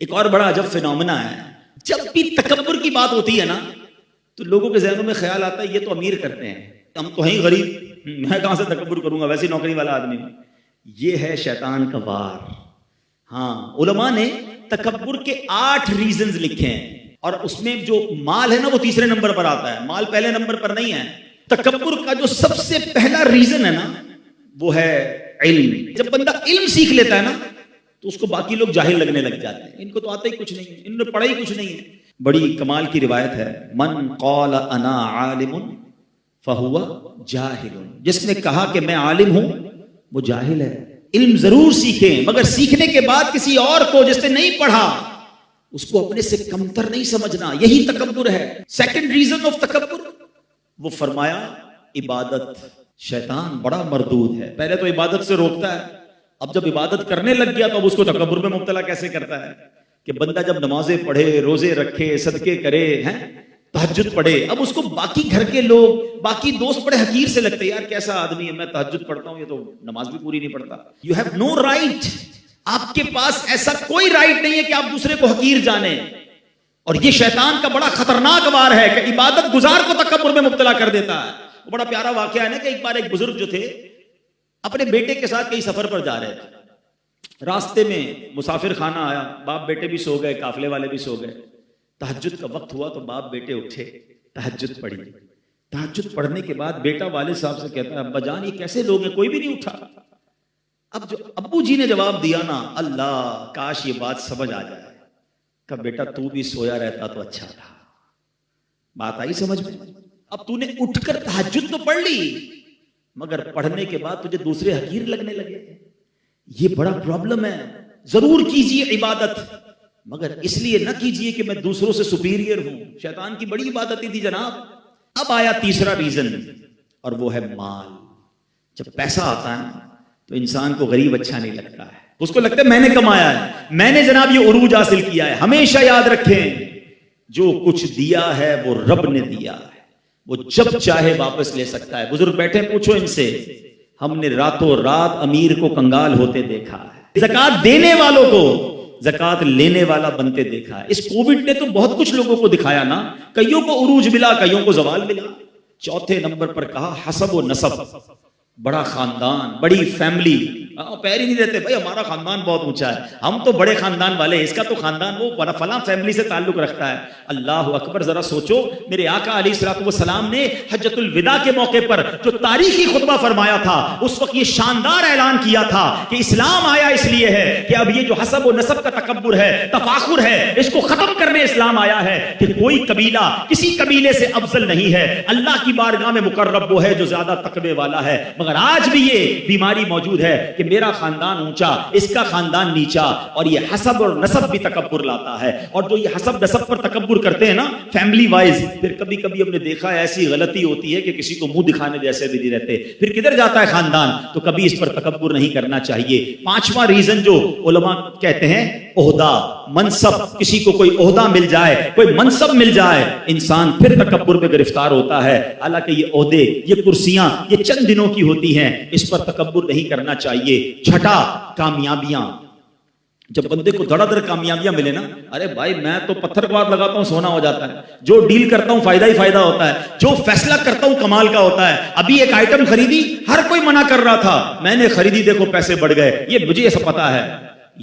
ایک اور بڑا عجب فینومنا ہے، جب بھی تکبر کی بات ہوتی ہے نا تو لوگوں کے ذہنوں میں خیال آتا ہے یہ تو امیر کرتے ہیں، ہم تو ہیں غریب، میں کہاں سے تکبر کروں گا، ویسے نوکری والا آدمی ہوں۔ یہ ہے شیطان کا وار۔ ہاں، علماء نے تکبر کے 8 ریزنز لکھے ہیں، اور اس میں جو مال ہے نا وہ تیسرے نمبر پر آتا ہے، مال پہلے نمبر پر نہیں ہے۔ تکبر کا جو سب سے پہلا ریزن ہے نا وہ ہے علم۔ جب بندہ علم سیکھ لیتا ہے نا تو اس کو باقی لوگ جاہل لگنے لگ جاتے ہیں، ان کو تو آتا ہی کچھ نہیں ہے، انہوں نے پڑھا ہی کچھ نہیں ہے۔ بڑی کمال کی روایت ہے، من قال انا عالم فہو جاہل، جس نے کہا کہ میں عالم ہوں وہ جاہل ہے۔ علم ضرور سیکھیں، مگر سیکھنے کے بعد کسی اور کو جس نے نہیں پڑھا اس کو اپنے سے کمتر نہیں سمجھنا، یہی تکبر ہے۔ سیکنڈ ریزن آف تکبر، وہ فرمایا عبادت۔ شیطان بڑا مردود ہے، پہلے تو عبادت سے روکتا ہے، اب جب عبادت کرنے لگ گیا تو اب اس کو تکبر میں مبتلا کیسے کرتا ہے کہ بندہ جب نمازیں پڑھے، روزے رکھے، صدقے کرے، تہجد پڑھے، اب اس کو باقی گھر کے لوگ، باقی دوست بڑے حقیر سے لگتے ہیں، یار کیسا آدمی ہے، میں تہجد پڑھتا ہوں یہ تو نماز بھی پوری نہیں پڑھتا۔ یو ہیو نو رائٹ، آپ کے پاس ایسا کوئی رائٹ نہیں ہے کہ آپ دوسرے کو حقیر جانیں۔ اور یہ شیطان کا بڑا خطرناک وار ہے کہ عبادت گزار کو تکبر میں مبتلا کر دیتا ہے۔ بڑا پیارا واقعہ ہے نا کہ ایک بار ایک بزرگ جو تھے اپنے بیٹے کے ساتھ کہیں سفر پر جا رہے تھے، راستے میں مسافر خانہ آیا، باپ بیٹے بھی سو گئے، قافلے والے بھی سو گئے، تہجد کا وقت ہوا تو باپ بیٹے اٹھے، تہجد پڑھی۔ تہجد پڑھنے کے بعد بیٹا والد صاحب سے کہتا ہے ابا جان یہ کیسے لوگ ہیں، کوئی بھی نہیں اٹھا۔ اب جو ابو جی نے جواب دیا نا، اللہ کاش یہ بات سمجھ آ جائے، کہ بیٹا تو بھی سویا رہتا تو اچھا تھا۔ بات آئی سمجھ میں؟ اب تو نے اٹھ کر تہجد تو پڑھ لی مگر پڑھنے کے بعد تجھے دوسرے حقیر لگنے لگے، یہ بڑا پرابلم ہے۔ ضرور کیجئے عبادت مگر اس لیے نہ کیجئے کہ میں دوسروں سے سپیریئر ہوں، شیطان کی بڑی عبادت تھی جناب۔ اب آیا تیسرا ریزن اور وہ ہے مال۔ جب پیسہ آتا ہے تو انسان کو غریب اچھا نہیں لگتا ہے، اس کو لگتا ہے میں نے کمایا ہے، میں نے جناب یہ عروج حاصل کیا ہے۔ ہمیشہ یاد رکھیں جو کچھ دیا ہے وہ رب نے دیا ہے، وہ جب چاہے واپس لے سکتا ہے۔ بزرگ بیٹھے پوچھو ان سے، ہم نے راتوں رات امیر کو کنگال ہوتے دیکھا ہے، زکات دینے والوں کو زکات لینے والا بنتے دیکھا ہے۔ اس کووڈ نے تو بہت کچھ لوگوں کو دکھایا نا، کئیوں کو عروج ملا، کئیوں کو زوال ملا۔ چوتھے نمبر پر کہا حسب و نسب، بڑا خاندان، بڑی فیملی، پیر ہی نہیں دیتے بھائی ہمارا خاندان بہت اونچا ہے، ہم تو بڑے خاندان والے، اس کا تو خاندان وہ فلاں فیملی سے تعلق رکھتا ہے۔ اللہ اکبر، ذرا سوچو، میرے آقا علیہ الصلوۃ والسلام نے حجۃ الوداع کے موقع پر جو تاریخی خطبہ فرمایا تھا، اس وقت یہ شاندار اعلان کیا تھا کہ اسلام آیا اس لیے ہے کہ اب یہ جو حسب و نسب کا تکبر ہے، تفاخر ہے، اس کو ختم کرنے اسلام آیا ہے کہ کوئی قبیلہ کسی قبیلے سے افضل نہیں ہے، اللہ کی بارگاہ میں مقرب وہ ہے جو زیادہ تقوی والا ہے۔ مگر آج بھی یہ بیماری موجود ہے کہ میرا خاندان اونچا، اس کا خاندان نیچا، اور یہ حسب اور نسب بھی تکبر لاتا ہے۔ اور جو یہ حسب نسب پر تکبر کرتے ہیں نا فیملی وائز، پھر کبھی کبھی ہم نے دیکھا ہے ایسی غلطی ہوتی ہے کہ کسی کو منہ دکھانے جیسے بھی نہیں رہتے، پھر کدھر جاتا ہے خاندان۔ تو کبھی اس پر تکبر نہیں کرنا چاہیے۔ پانچواں ریزن جو علماء کہتے ہیں عہدہ، منصب، کسی کو کوئی عہدہ مل جائے، کوئی منصب مل جائے، انسان پھر تکبر میں گرفتار ہوتا ہے۔ حالانکہ یہ عہدے، یہ کرسیاں، یہ چند دنوں کی ہوتی ہیں، اس پر تکبر نہیں کرنا چاہیے۔ چھٹا، کامیابیاں۔ جب بندے کو دھڑا دھڑ کامیابیاں ملے نا، ارے بھائی میں تو پتھر کو ہاتھ لگاتا ہوں سونا ہو جاتا ہے، جو ڈیل کرتا ہوں فائدہ ہی فائدہ ہوتا ہے، جو فیصلہ کرتا ہوں کمال کا ہوتا ہے۔ ابھی ایک آئٹم خریدی، ہر کوئی منع کر رہا تھا، میں نے خریدی، دیکھو پیسے بڑھ گئے، یہ مجھے ایسا پتا ہے۔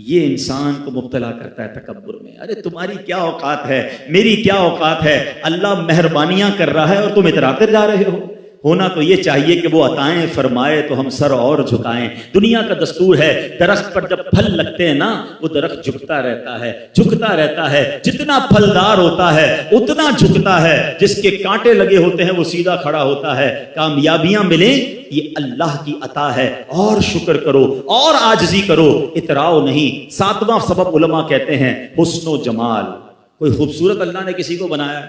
یہ انسان کو مبتلا کرتا ہے تکبر میں۔ ارے تمہاری کیا اوقات ہے، میری کیا اوقات ہے، اللہ مہربانیاں کر رہا ہے اور تم اتراتے جا رہے ہو۔ ہونا تو یہ چاہیے کہ وہ عطائیں فرمائے تو ہم سر اور جھکائیں۔ دنیا کا دستور ہے، درخت پر جب پھل لگتے ہیں نا وہ درخت جھکتا رہتا ہے، جھکتا رہتا ہے، جتنا پھلدار ہوتا ہے اتنا جھکتا ہے، جس کے کانٹے لگے ہوتے ہیں وہ سیدھا کھڑا ہوتا ہے۔ کامیابیاں ملیں یہ اللہ کی عطا ہے، اور شکر کرو اور عاجزی کرو، اتراؤ نہیں۔ ساتواں سبب علماء کہتے ہیں حسن و جمال۔ کوئی خوبصورت اللہ نے کسی کو بنایا،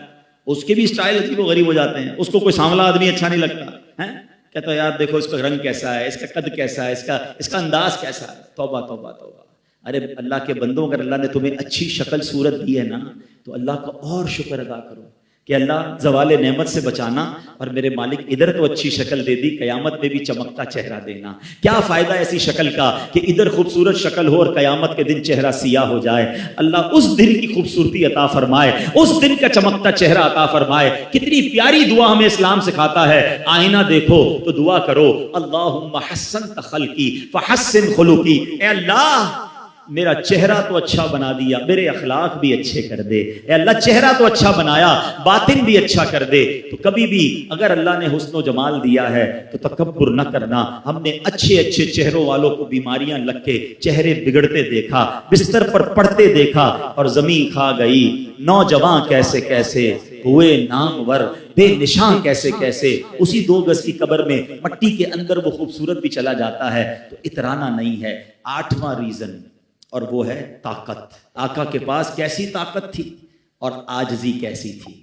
اس کے بھی اسٹائل عجیب و غریب ہو جاتے ہیں، اس کو کوئی سانولا آدمی اچھا نہیں لگتا ہے، کہتا ہے یار دیکھو اس کا رنگ کیسا ہے، اس کا قد کیسا ہے، اس کا انداز کیسا ہے۔ توبہ توبہ توبہ۔ ارے اللہ کے بندوں، اگر اللہ نے تمہیں اچھی شکل صورت دی ہے نا تو اللہ کا اور شکر ادا کرو۔ کہ اللہ زوال نعمت سے بچانا اور میرے مالک ادھر تو اچھی شکل دے دی، قیامت میں بھی چمکتا چہرہ دینا۔ کیا فائدہ ایسی شکل کا کہ ادھر خوبصورت شکل ہو اور قیامت کے دن چہرہ سیاہ ہو جائے۔ اللہ اس دن کی خوبصورتی عطا فرمائے، اس دن کا چمکتا چہرہ عطا فرمائے۔ کتنی پیاری دعا ہمیں اسلام سکھاتا ہے، آئینہ دیکھو تو دعا کرو، اللہم حسنت خلقی فحسن خلقی، اے اللہ میرا چہرہ تو اچھا بنا دیا، میرے اخلاق بھی اچھے کر دے، اے اللہ چہرہ تو اچھا بنایا، باطن بھی اچھا کر دے۔ تو کبھی بھی اگر اللہ نے حسن و جمال دیا ہے تو تکبر نہ کرنا۔ ہم نے اچھے اچھے چہروں والوں کو بیماریاں لگ کے چہرے بگڑتے دیکھا، بستر پر پڑتے دیکھا، اور زمین کھا گئی۔ نوجوان کیسے کیسے ہوئے نامور، بے نشان کیسے کیسے، اسی 2 گز کی قبر میں مٹی کے اندر وہ خوبصورت بھی چلا جاتا ہے۔ تو اترانا نہیں ہے۔ 8واں ریزن، اور وہ ہے طاقت۔ آقا کے پاس کیسی طاقت تھی اور عاجزی کیسی تھی۔